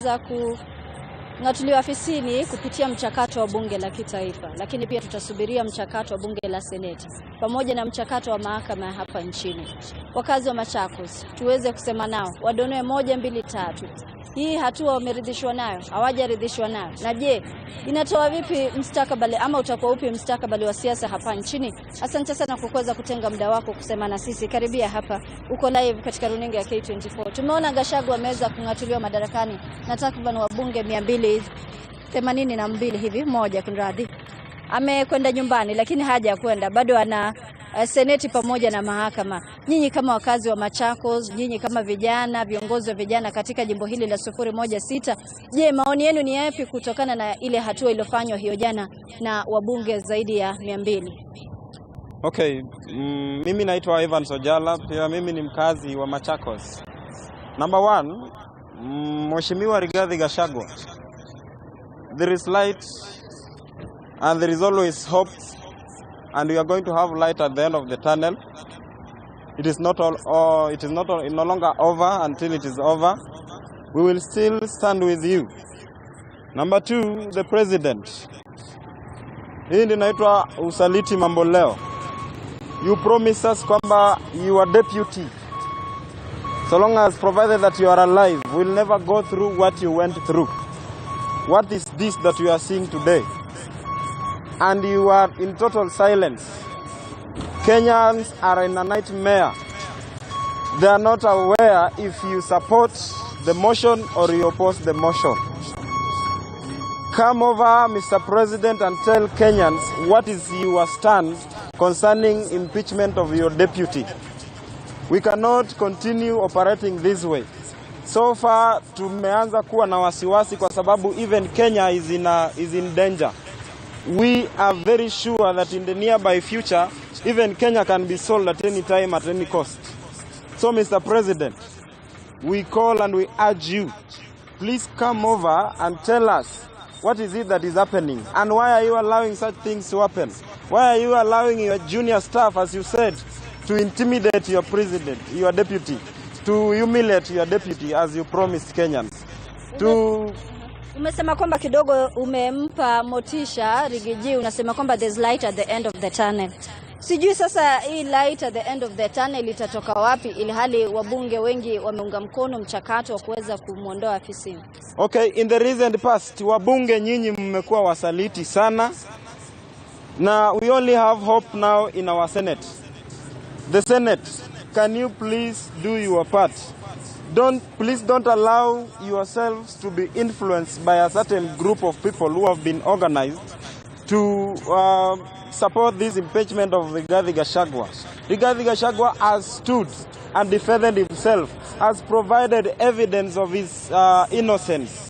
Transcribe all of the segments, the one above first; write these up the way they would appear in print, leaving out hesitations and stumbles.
ameweza kung'atuliwa afisini kupitia mchakato wa bunge la kitaifa, lakini pia tutasubiria mchakato wa bunge la seneti pamoja na mchakato wa mahakama hapa nchini. Wakazi wa Machakos tuweze kusema nao, wadonoe 1, 2, 3. Hii hatua wameridhishwa nayo, hawajaridhishwa nayo. Na je, inatoa vipi mustakabali ama utakuwa upi mustakabali wa siasa hapa nchini? Asante sana kwa kuweza kutenga muda wako kusema na sisi. Karibia hapa, uko live katika runinga ya K24. Tumeona Gachagua ameweza kung'atuliwa madarakani na takriban wabunge 282 hivi, moja kunradhi. Amekwenda nyumbani lakini haja kwenda, bado ana seneti pamoja na mahakama. Nyinyi kama wakazi wa Machakos, nyinyi kama vijana, viongozi wa vijana katika jimbo hili la 016, je, maoni yenu ni yapi kutokana na ile hatua iliyofanywa hiyo jana na wabunge zaidi ya 200? Okay, mimi naitwa Ivan Sojala, pia mimi ni mkazi wa Machakos. Number 1, Mheshimiwa Rigathi Gachagua. There is light and there is always hope, and we are going to have light at the end of the tunnel. It is no longer over until it is over. We will still stand with you. Number 2, the president. Hii ndio inaitwa usaliti mamboleo. You promise us kwamba you are deputy. So long as provided that you are alive, we will never go through what you went through. What is this that you are seeing today? And you are in total silence. Kenyans are in a nightmare. They are not aware if you support the motion or you oppose the motion. Come over, Mr. President, and tell Kenyans what is your stand concerning impeachment of your deputy. We cannot continue operating this way. So far, tumeanza kuwa na wasiwasi kwa sababu even Kenya is in danger. We are very sure that in the nearby future, even Kenya can be sold at any time, at any cost. So, Mr. President, we call and we urge you, please come over and tell us what is it that is happening and why are you allowing such things to happen? Why are you allowing your junior staff, as you said, to intimidate your president, your deputy, to humiliate your deputy as you promised Kenyans? Umesema kwamba kidogo umempa motisha Rigathi, unasema kwamba there's light at the end of the tunnel. Sijui sasa hii light at the end of the tunnel itatoka wapi, ili hali wabunge wengi wameunga mkono mchakato wa kuweza kumuondoa afisini. Okay, in the recent past, wabunge nyinyi mmekuwa wasaliti sana. Now we only have hope now in our Senate. The Senate, can you please do your part? Please don't allow yourselves to be influenced by a certain group of people who have been organized to support this impeachment of Rigathi Gachagua. Rigathi Gachagua has stood and defended himself, has provided evidence of his innocence.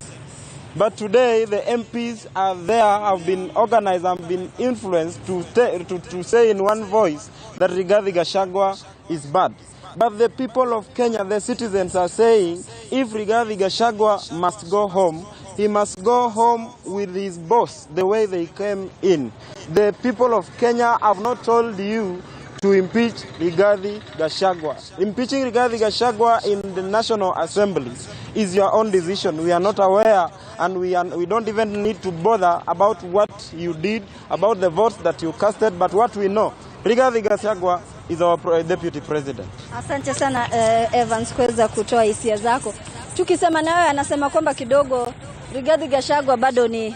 But today the MPs are there, have been organized and been influenced to say in one voice that Rigathi Gachagua is bad. But the people of Kenya, the citizens, are saying if Rigathi Gachagua must go home, he must go home with his boss the way they came in. The people of Kenya have not told you to impeach Rigathi Gachagua. Impeaching Rigathi Gachagua in the National Assembly is your own decision. We are not aware, and we don't even need to bother about what you did, about the votes that you casted, but what we know, Rigathi Gachagua is our deputy president. Asante sana Evans kuweza kutoa hisia zako. Tukisema nawe anasema kwamba kidogo Rigathi Gachagua bado ni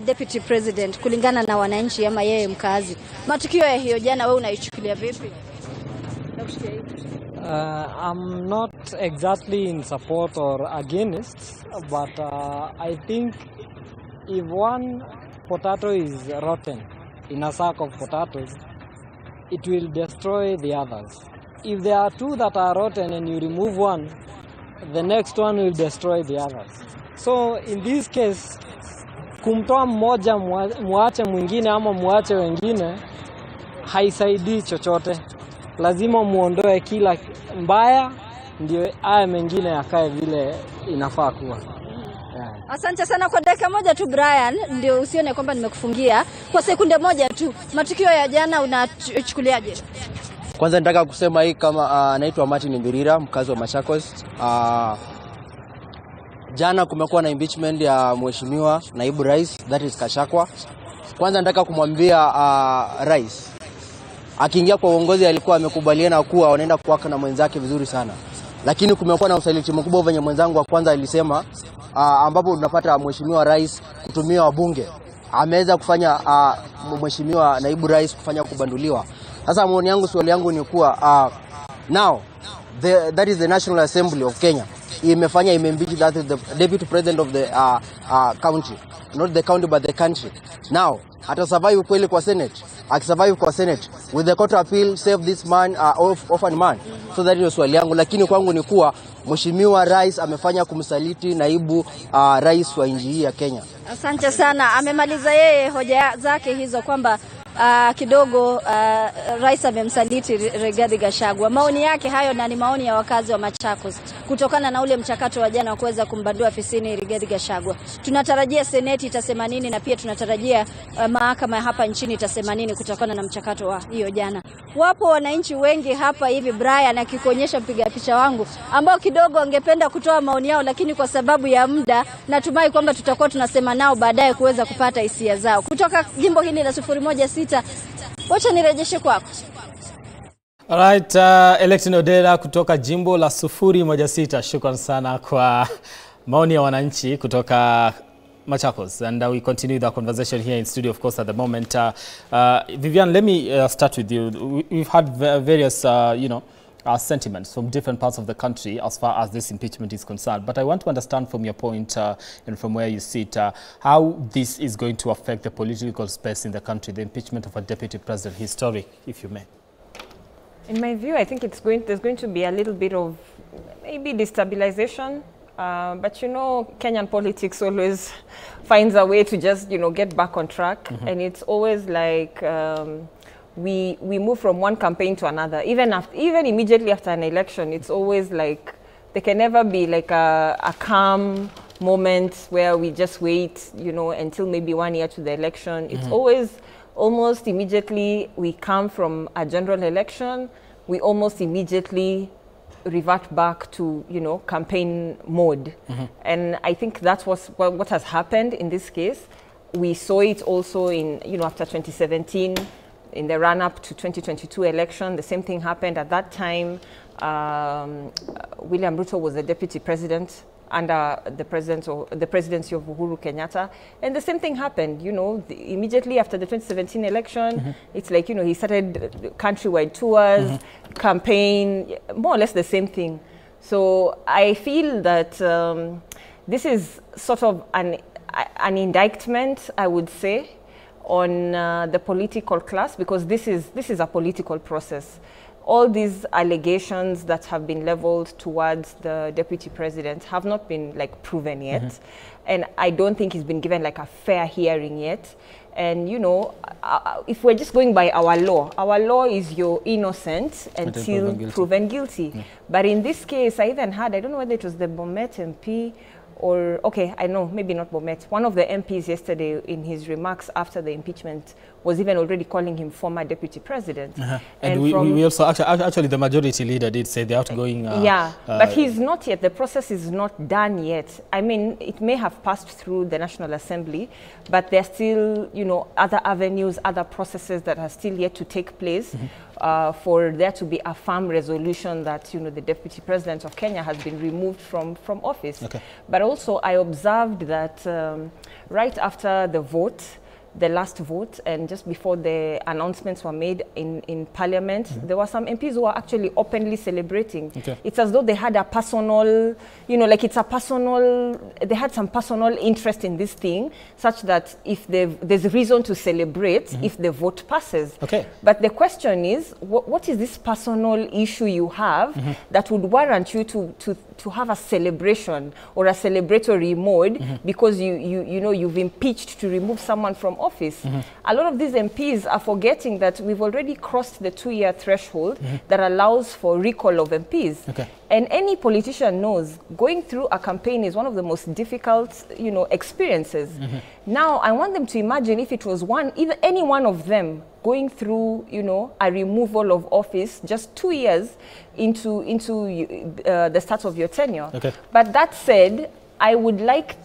deputy president kulingana na wananchi ama yeye mkazi. Matukio ya hiyo jana wewe unaichukulia vipi? I'm not exactly in support or against, but I think if one potato is rotten in a sack of potatoes, it will destroy the others. If there are two that are rotten and you remove one, the next one will destroy the others. So in this case, kumtoa mmoja muache mwingine ama muache wengine haisaidii chochote. Lazima muondoe kila mbaya ndio haya mengine yakae vile inafaa kuwa. Asante sana kwa dakika moja tu Brian, ndio usione kwamba nimekufungia. Kwa sekunde moja tu, matukio ya jana unachukuliaje? Kwanza nataka kusema hii kama naitwa Martin Mbirira, mkazi wa Machakos. jana kumekuwa na impeachment ya mheshimiwa naibu rais, that is Gachagua. Kwanza nataka kumwambia rais, akiingia kwa uongozi alikuwa amekubaliana kuwa wanaenda kuwaka na mwenzake vizuri sana. Lakini kumekuwa na usaliti mkubwa venye mwenzangu wa kwanza alisema, ambapo tunapata mheshimiwa rais kutumia wabunge. Ameweza kufanya mheshimiwa naibu rais kufanya kubanduliwa. Sasa maoni yangu, swali yangu ni kuwa now that is the National Assembly of Kenya. Imembeach that is the deputy president of the county, not the county but the country. Now atasurvive kweli kwa Senate? Akisurvive kwa Senate, will the court appeal save this man, orphan man? So that is swali yangu, lakini kwangu ni kuwa mheshimiwa rais amefanya kumsaliti naibu rais wa nchi hii ya Kenya. Asante sana. Amemaliza yeye hoja zake hizo kwamba kidogo rais amemsaliti Rigathi Gachagua. Maoni yake hayo, na ni maoni ya wakazi wa Machakos kutokana na ule mchakato wa jana wa kuweza kumbandua afisini Rigathi Gachagua. Tunatarajia seneti itasema nini, na pia tunatarajia mahakama hapa nchini itasema nini kutokana na mchakato wa hiyo jana. Wapo wananchi wengi hapa hivi, Brian akikuonyesha mpiga picha wangu, ambao kidogo wangependa kutoa maoni yao, lakini kwa sababu ya muda natumai kwamba tutakuwa tunasema nao baadaye kuweza kupata hisia zao. Kutoka jimbo hili la 016, wacha nirejeshe kwako. Alright, Electin Odera kutoka jimbo la 016. Shukran sana kwa maoni ya wananchi kutoka Machakos, and we continue the conversation here in studio, of course, at the moment. Vivian, let me start with you. We've had various, sentiments from different parts of the country as far as this impeachment is concerned. But I want to understand from your point and from where you sit, how this is going to affect the political space in the country, the impeachment of a deputy president, historic, if you may. In my view, I think there's going to be a little bit of maybe destabilization. But you know, Kenyan politics always finds a way to just, get back on track. And it's always like we move from one campaign to another. Even immediately after an election, it's always like there can never be like a calm moment where we just wait, until maybe 1 year to the election. It's always almost immediately we come from a general election, we almost immediately revert back to, campaign mode. And I think that's what has happened in this case. We saw it also in, after 2017, in the run-up to 2022 election. The same thing happened at that time. William Ruto was the deputy president under the presidency of Uhuru Kenyatta. And the same thing happened, immediately after the 2017 election. It's like, he started countrywide tours, campaign, more or less the same thing. So I feel that this is sort of an indictment, I would say, on the political class, because this is a political process. All these allegations that have been leveled towards the deputy president have not been proven yet. And I don't think he's been given a fair hearing yet. And if we're just going by our law is you're innocent until proven guilty. But in this case, I even had, I don't know whether it was the Bomet MP or, okay, I know, maybe not Bomet. One of the MPs yesterday in his remarks after the impeachment was even already calling him former deputy president. And we also, actually the majority leader did say the outgoing... but he's not yet, the process is not done yet. I mean, it may have passed through the National Assembly, but there's still, other avenues, other processes that are still yet to take place for there to be a firm resolution that, the deputy president of Kenya has been removed from office. But also I observed that right after the vote, the last vote, and just before the announcements were made in Parliament, there were some MPs who were actually openly celebrating. It's as though they had a personal, they had some personal interest in this thing, such that if there's reason to celebrate if the vote passes. But the question is, what is this personal issue you have that would warrant you to have a celebration or a celebratory mode because you've impeached to remove someone from office? A lot of these MPs are forgetting that we've already crossed the 2-year threshold that allows for recall of MPs. And any politician knows going through a campaign is one of the most difficult, experiences. Now, I want them to imagine if it was any one of them going through, a removal of office just 2 years into the start of your tenure. But that said, I would like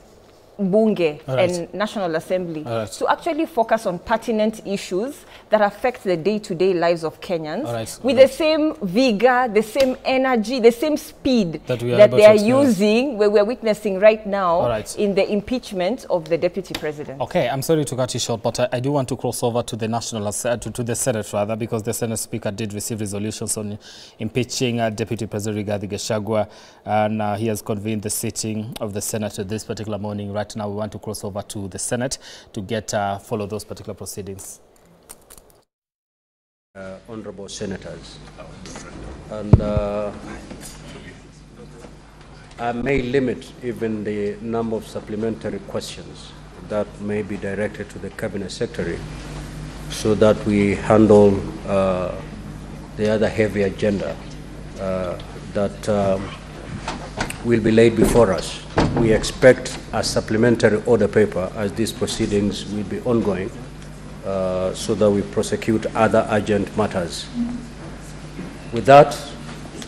Bunge Alright. and National Assembly Alright. to actually focus on pertinent issues that affect the day-to-day lives of Kenyans Alright. with the same vigor, the same energy, the same speed That we are that able they to are experience. using, where we're witnessing right now Alright. in the impeachment of the Deputy President. Okay, I'm sorry to cut you short, but I do want to cross over to the to the Senate rather, because the Senate Speaker did receive resolutions on impeaching Deputy President Rigathi Gachagua, and he has convened the sitting of the Senate this particular morning. Right now, we want to cross over to the Senate to get follow those particular proceedings. Honorable Senators, and I may limit even the number of supplementary questions that may be directed to the Cabinet Secretary so that we handle the other heavy agenda that will be laid before us. We expect a supplementary order paper as these proceedings will be ongoing so that we prosecute other urgent matters. With that,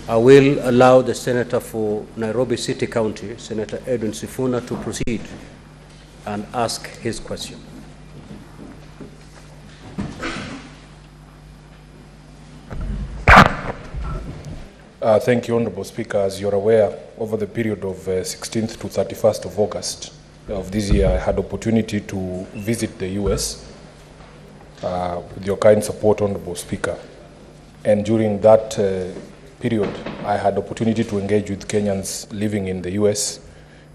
I will allow the Senator for Nairobi City County, Senator Edwin Sifuna, to proceed and ask his question. Thank you, Honorable Speaker. As you're aware, over the period of 16th to 31st of August of this year, I had opportunity to visit the US with your kind support, Honorable Speaker. And during that period, I had opportunity to engage with Kenyans living in the US,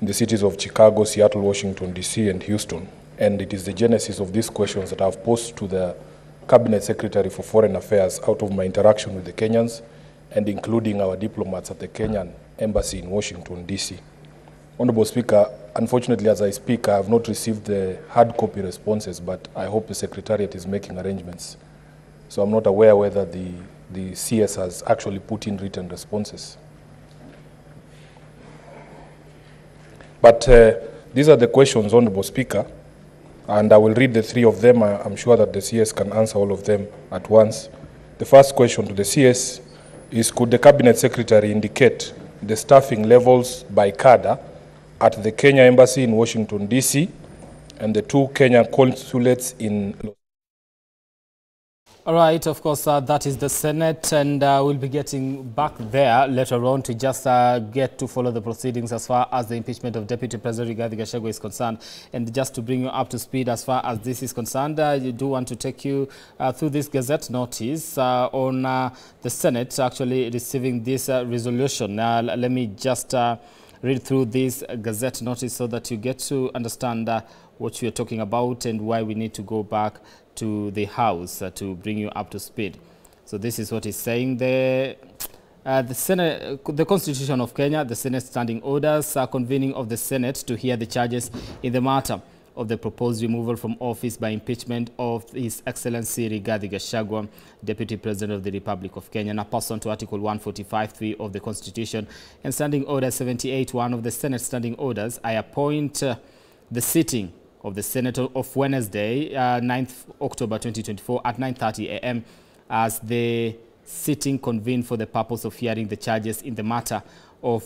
in the cities of Chicago, Seattle, Washington, D.C., and Houston. And it is the genesis of these questions that I've posed to the Cabinet Secretary for Foreign Affairs out of my interaction with the Kenyans, and including our diplomats at the Kenyan Embassy in Washington, D.C. Honorable Speaker, unfortunately, as I speak, I have not received the hard copy responses, but I hope the Secretariat is making arrangements. So I'm not aware whether the CS has actually put in written responses. But these are the questions, Honorable Speaker, and I will read the three of them. I'm sure that the CS can answer all of them at once. The first question to the CS is, could the Cabinet Secretary indicate the staffing levels by cadre at the Kenya Embassy in Washington, D.C. and the two Kenya consulates in Los Angeles? All right, of course, that is the Senate, and we'll be getting back there later on to just get to follow the proceedings as far as the impeachment of Deputy President Rigathi Gachagua is concerned. And just to bring you up to speed as far as this is concerned, you do want to take you through this Gazette notice on the Senate actually receiving this resolution. Let me just read through this Gazette notice so that you get to understand what we are talking about and why we need to go back to the House to bring you up to speed. So this is what it's saying there. The Senate, the Constitution of Kenya, the Senate standing orders, convening of the Senate to hear the charges in the matter of the proposed removal from office by impeachment of His Excellency Rigathi Gachagua, Deputy President of the Republic of Kenya, and pursuant to Article 145(3) of the Constitution and Standing Order 78(1) of the Senate Standing Orders, I appoint the sitting of the Senate of Wednesday, 9th October 2024 at 9:30 a.m. as the sitting convened for the purpose of hearing the charges in the matter of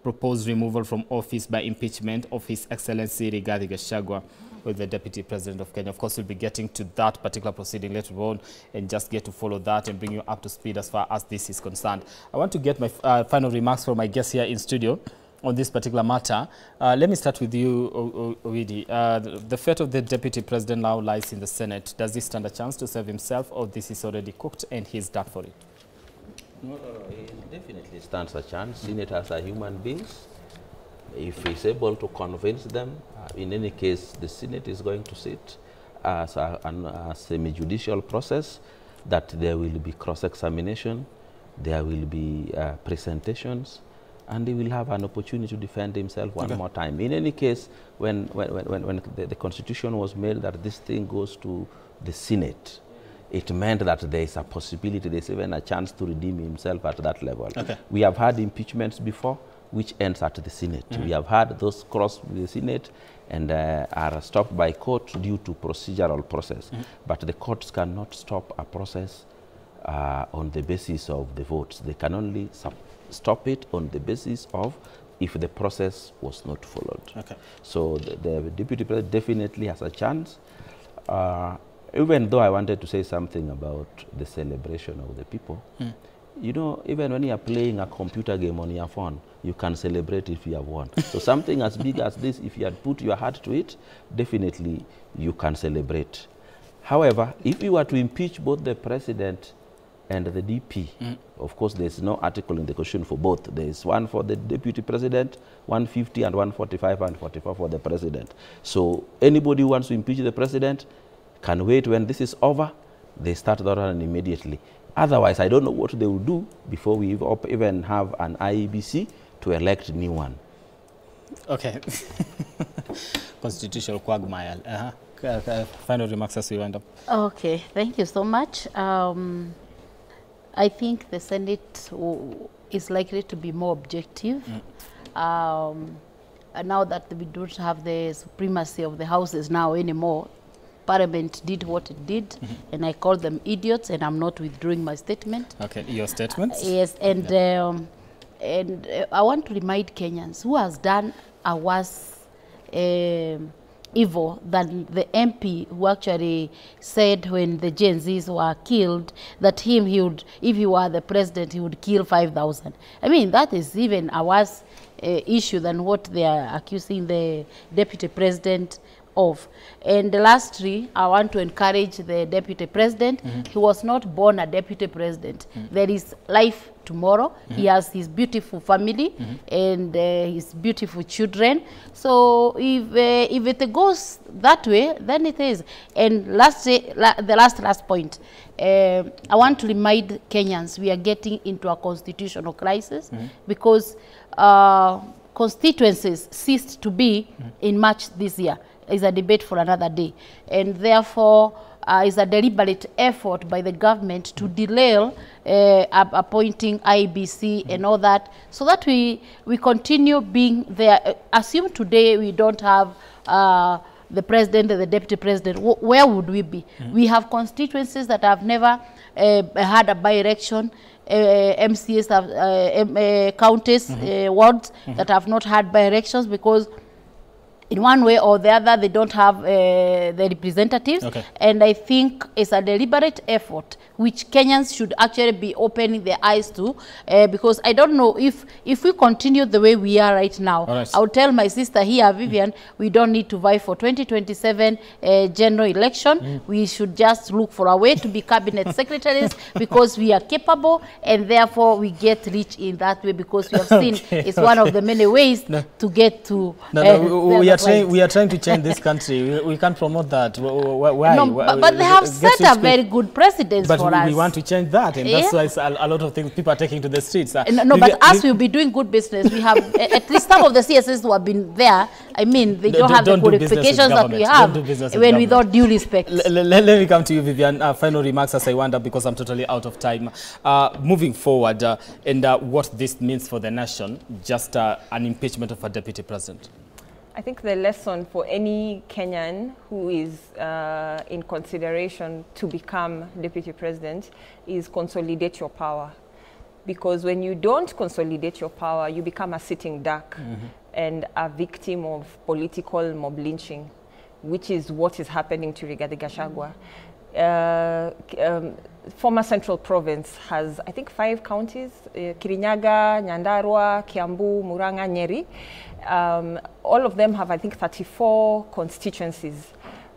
proposed removal from office by impeachment of His Excellency Rigathi Gachagua with the Deputy President of Kenya. Of course, we'll be getting to that particular proceeding later on and just get to follow that and bring you up to speed as far as this is concerned. I want to get my final remarks from my guests here in studio on this particular matter. Let me start with you, Owidi. The fate of the Deputy President now lies in the Senate. Does he stand a chance to save himself, or this is already cooked and he's done for it? No, he definitely stands a chance. Senators are human beings. If he's able to convince them, in any case, the Senate is going to sit as a semi-judicial process, that there will be cross-examination, there will be presentations, and he will have an opportunity to defend himself one more time. In any case, when the Constitution was made that this thing goes to the Senate, it meant that there is a possibility, there's even a chance to redeem himself at that level. We have had impeachments before, which ends at the Senate. We have had those cross the Senate and are stopped by court due to procedural process. But the courts cannot stop a process on the basis of the votes. They can only stop it on the basis of if the process was not followed. Okay. So the deputy president definitely has a chance. Even though I wanted to say something about the celebration of the people, you know, even when you are playing a computer game on your phone, you can celebrate if you have won. So something as big as this, if you had put your heart to it, definitely you can celebrate. However, if you were to impeach both the president and the DP, of course, there's no article in the Constitution for both. There is one for the deputy president, 150 and 145 and 44 for the president. So anybody who wants to impeach the president can wait when this is over. They start that one immediately. Otherwise, I don't know what they will do before we even have an IEBC to elect a new one. Okay. Constitutional quagmire. Final remarks as we wind up. Okay, thank you so much. I think the Senate is likely to be more objective. Now that we don't have the supremacy of the houses now anymore, Parliament did what it did, and I call them idiots, and I'm not withdrawing my statement. Okay, your statement? Yes, and I want to remind Kenyans who has done a worse evil than the MP who actually said when the Gen Zs were killed that he would, if he were the president, he would kill 5,000. I mean, that is even a worse issue than what they are accusing the deputy president of. And lastly, I want to encourage the deputy president. He was not born a deputy president. There is life tomorrow. He has his beautiful family and his beautiful children. So if it goes that way, then it is. And lastly, the last point, I want to remind Kenyans we are getting into a constitutional crisis because constituencies ceased to be in March this year. Is a debate for another day, and therefore is a deliberate effort by the government to delay appointing IBC and all that, so that we continue being there. Assume today we don't have the president and the deputy president, where would we be? We have constituencies that have never had a by-election, MCAs, counties, wards that have not had by-elections because in one way or the other, they don't have the representatives. Okay. And I think it's a deliberate effort which Kenyans should actually be opening their eyes to, because I don't know if we continue the way we are right now. Right. I'll tell my sister here, Vivian, we don't need to vie for 2027 general election. We should just look for a way to be cabinet secretaries because we are capable, and therefore we get rich in that way, because we have seen it's one of the many ways to get to. We are trying to change this country. We can't promote that. Why? No, but they have set a very good precedence for us. We want to change that, and that's why a lot of things people are taking to the streets. No, but us will be doing good business. We have at least some of the CSS who have been there. I mean, they don't have the qualifications that we have when without due respect. Let me come to you, Vivian. Final remarks as I wind up, because I'm totally out of time. Moving forward, and what this means for the nation, just an impeachment of a deputy president. I think the lesson for any Kenyan who is in consideration to become deputy president is consolidate your power. Because when you don't consolidate your power, you become a sitting duck and a victim of political mob lynching, which is what is happening to Rigathi Gachagua. Former Central Province has, I think, 5 counties, Kirinyaga, Nyandarua, Kiambu, Murang'a, Nyeri. All of them have, I think, 34 constituencies.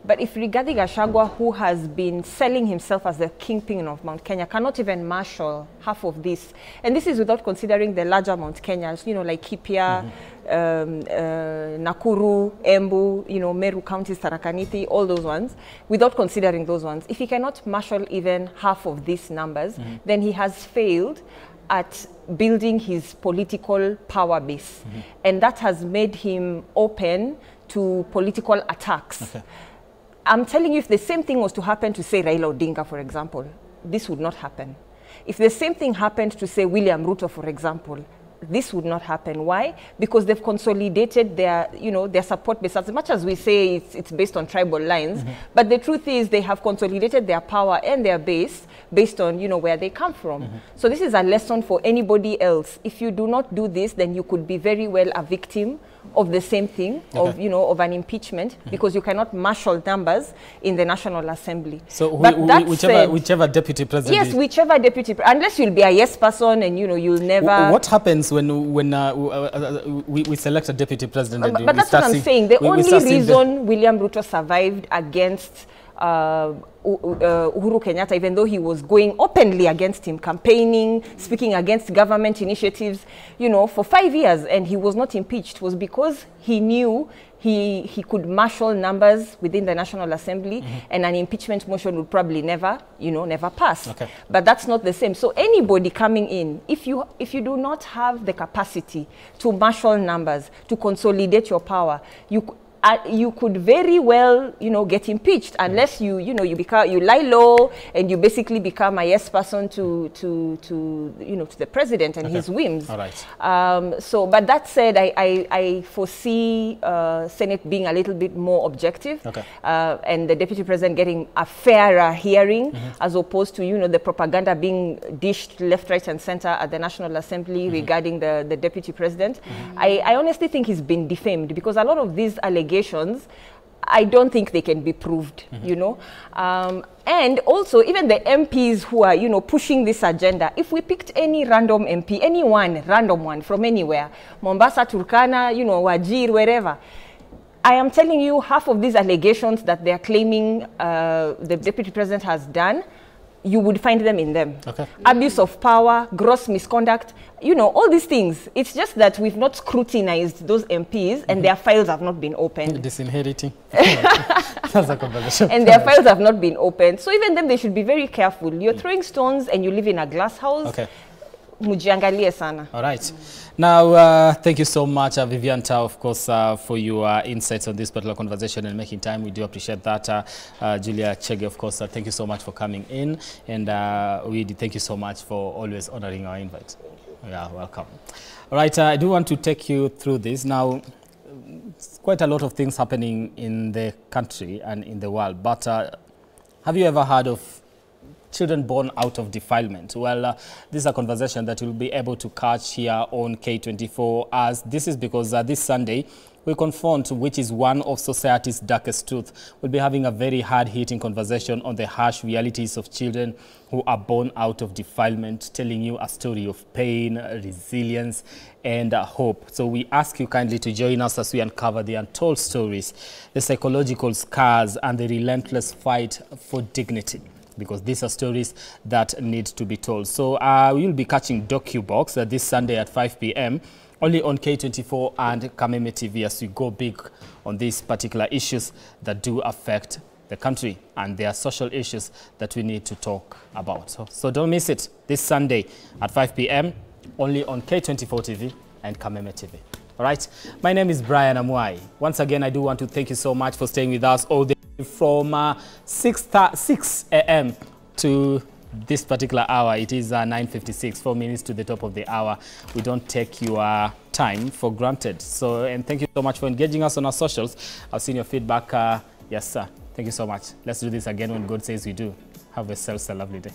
But if Rigathi Gachagua, who has been selling himself as the kingpin of Mount Kenya, cannot even marshal half of this, and this is without considering the larger Mount Kenyas, you know, like Kipia, Nakuru, Embu, you know, Meru counties, Tarakaniti, all those ones, without considering those ones, if he cannot marshal even half of these numbers, then he has failed at building his political power base. And that has made him open to political attacks. Okay. I'm telling you, if the same thing was to happen to, say, Raila Odinga, for example, this would not happen. If the same thing happened to, say, William Ruto, for example, this would not happen. Why? Because they've consolidated their, their support base. As much as we say it's based on tribal lines, but the truth is they have consolidated their power and their base based on, where they come from. So this is a lesson for anybody else. If you do not do this, then you could be very well a victim of the same thing, of an impeachment, because you cannot marshal numbers in the National Assembly. So whichever deputy president. Yes, whichever deputy, unless you'll be a yes person and you'll never. What happens when we select a deputy president? But that's what I'm saying. The only reason William Ruto survived against Uhuru Kenyatta, even though he was going openly against him, campaigning, speaking against government initiatives, for 5 years, and he was not impeached, was because he knew he could marshal numbers within the National Assembly, and an impeachment motion would probably never pass. Okay. But that's not the same. So anybody coming in, if you do not have the capacity to marshal numbers, to consolidate your power, you could very well, get impeached unless you lie low and you basically become a yes person to the president and his whims. All right. But that said, I foresee Senate being a little bit more objective, and the deputy president getting a fairer hearing, as opposed to the propaganda being dished left, right, and center at the National Assembly regarding the deputy president. I honestly think he's been defamed, because a lot of these allegations, I don't think they can be proved, and also even the MPs who are, pushing this agenda, if we picked any random MP, random one from anywhere, Mombasa, Turkana, Wajir, wherever, I am telling you, half of these allegations that they are claiming the deputy president has done, you would find them in them. Okay. Abuse of power, gross misconduct, all these things. It's just that we've not scrutinized those MPs and their files have not been opened. Disinheriting. That's a conversation. And their files have not been opened. So even them, they should be very careful. You're throwing stones and you live in a glass house. Okay. Mujiangalie sana. All right. Now, thank you so much, Vivian Tao, of course, for your insights on this particular conversation and making time. We do appreciate that. Julia Chege, of course, thank you so much for coming in. And we thank you so much for always honoring our invite. Yeah, welcome. All right, I do want to take you through this. Now, quite a lot of things happening in the country and in the world. But have you ever heard of children born out of defilement? Well, this is a conversation that you'll be able to catch here on K24, as this is because this Sunday we confront which is one of society's darkest truth. We'll be having a very hard-hitting conversation on the harsh realities of children who are born out of defilement, telling you a story of pain, resilience, and hope. So we ask you kindly to join us as we uncover the untold stories, the psychological scars, and the relentless fight for dignity, because these are stories that need to be told. So we will be catching DocuBox this Sunday at 5 p.m. only on K24 and Kameme TV, as we go big on these particular issues that do affect the country, and there are social issues that we need to talk about. So don't miss it this Sunday at 5 p.m. only on K24 TV and Kameme TV. All right, my name is Brian Amwai. Once again, I do want to thank you so much for staying with us all day from 6 a.m. to this particular hour. It is 9:56, 4 minutes to the top of the hour. We don't take your time for granted. So, and thank you so much for engaging us on our socials. I've seen your feedback. Yes, sir. Thank you so much. Let's do this again when God says we do. Have yourselves a lovely day.